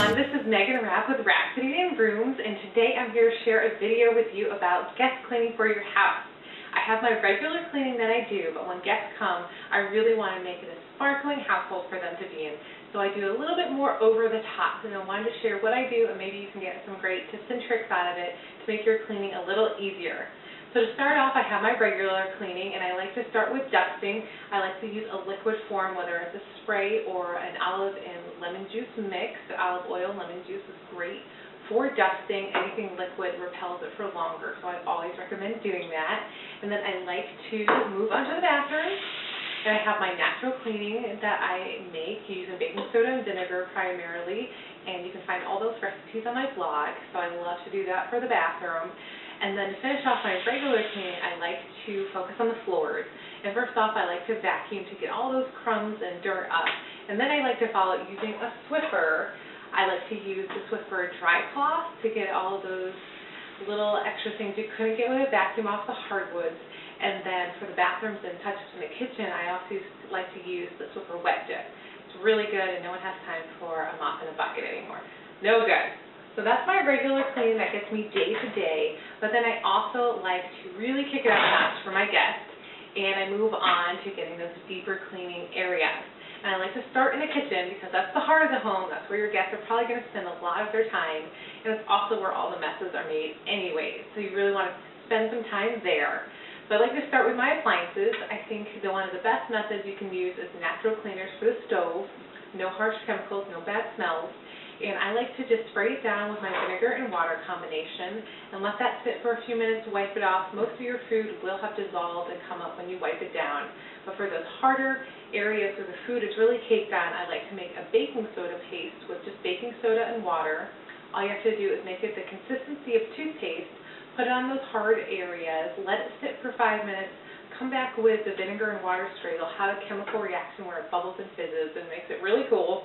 everyone, this is Rapp with Rappsody and Rooms, and today I'm here to share a video with you about guest cleaning for your house. I have my regular cleaning that I do, but when guests come, I really want to make it a sparkling household for them to be in. So I do a little bit more over the top, and I wanted to share what I do, and maybe you can get some great tips and tricks out of it to make your cleaning a little easier. So to start off, I have my regular cleaning, and I like to start with dusting. I like to use a liquid form, whether it's a spray or an olive and lemon juice mix. The olive oil and lemon juice is great for dusting. Anything liquid repels it for longer, so I always recommend doing that. And then I like to move on to the bathroom. And I have my natural cleaning that I make using baking soda and vinegar primarily, and you can find all those recipes on my blog, so I love to do that for the bathroom. And then to finish off my regular cleaning, I like to focus on the floors. And first off, I like to vacuum to get all those crumbs and dirt up. And then I like to follow it using a Swiffer. I like to use the Swiffer dry cloth to get all those little extra things you couldn't get with a vacuum off the hardwoods. And then for the bathrooms and touches in the kitchen, I also like to use the Swiffer wet jet. It's really good, and no one has time for a mop and a bucket anymore. No good. So that's my regular cleaning that gets me day to day, but then I also like to really kick it up a notch for my guests, and I move on to getting those deeper cleaning areas. And I like to start in the kitchen because that's the heart of the home. That's where your guests are probably going to spend a lot of their time, and it's also where all the messes are made anyways, so you really want to spend some time there. So I like to start with my appliances. I think that one of the best methods you can use is natural cleaners for the stove. No harsh chemicals, no bad smells. And I like to just spray it down with my vinegar and water combination and let that sit for a few minutes, wipe it off. Most of your food will have dissolved and come up when you wipe it down. But for those harder areas where the food is really caked on, I like to make a baking soda paste with just baking soda and water. All you have to do is make it the consistency of toothpaste, put it on those hard areas, let it sit for 5 minutes, come back with the vinegar and water spray. It'll have a chemical reaction where it bubbles and fizzes and makes it really cool.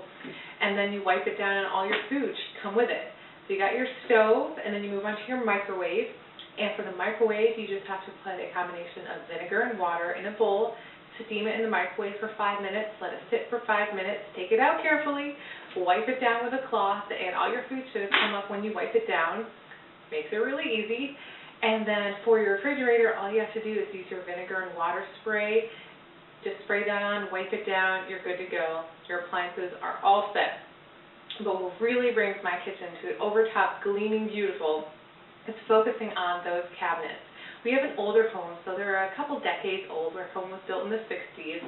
And then you wipe it down and all your food should come with it. So you got your stove, and then you move on to your microwave. And for the microwave, you just have to put a combination of vinegar and water in a bowl, steam it in the microwave for 5 minutes, let it sit for 5 minutes, take it out carefully, wipe it down with a cloth, and all your food should have come up when you wipe it down. Makes it really easy. And then for your refrigerator, all you have to do is use your vinegar and water spray. Just spray that on, wipe it down, you're good to go. Your appliances are all set. But what really brings my kitchen to over-top gleaming beautiful is focusing on those cabinets. We have an older home, so they're a couple decades old. Our home was built in the 60s.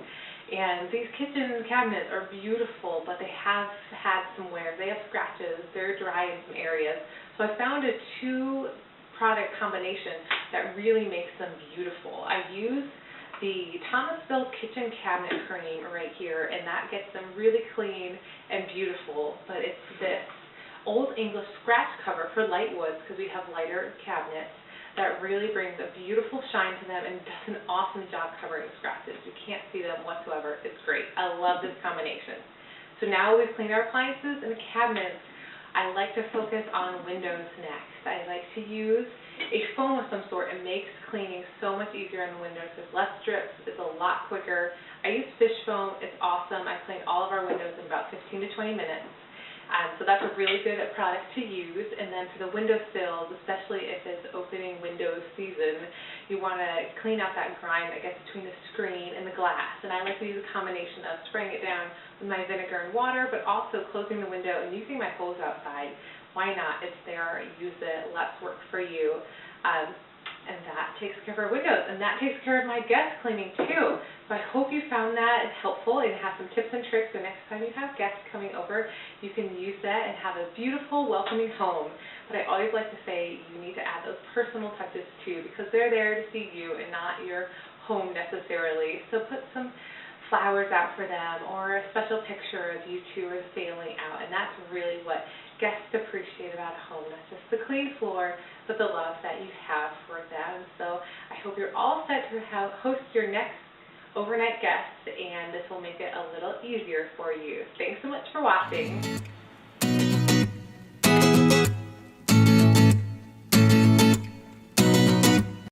And these kitchen cabinets are beautiful, but they have had some wear. They have scratches. They're dry in some areas. So I found a two-product combination that really makes them beautiful. I use the Thomasville kitchen cabinet cream right here, and that gets them really clean and beautiful. But it's this Old English scratch cover for light woods, because we have lighter cabinets, that really brings a beautiful shine to them and does an awesome job covering scratches. You can't see them whatsoever. It's great. I love this combination. So now we've cleaned our appliances and the cabinets, I like to focus on windows next. I like to use a foam of some sort. It makes cleaning so much easier on the windows. There's less drips. It's a lot quicker. I use fish foam. It's awesome. I clean all of our windows in about 15 to 20 minutes. So that's a really good product to use. And then for the window sills, especially if it's opening windows season, you want to clean out that grime that gets between the screen and the glass. And I like to use a combination of spraying it down with my vinegar and water, but also closing the window and using my hose outside. Why not? It's there. Use it. Let's work for you. And that takes care of our windows, and that takes care of my guest cleaning too. So I hope you found that helpful and have some tips and tricks. The next time you have guests coming over, you can use that and have a beautiful, welcoming home. But I always like to say you need to add those personal touches too, because they're there to see you and not your home necessarily. So put some flowers out for them, or a special picture of you two or the family out, and that's really what guests appreciate about a home. Not just the clean floor, but the love that you have for them. So I hope you're all set to host your next overnight guest, and this will make it a little easier for you. Thanks so much for watching.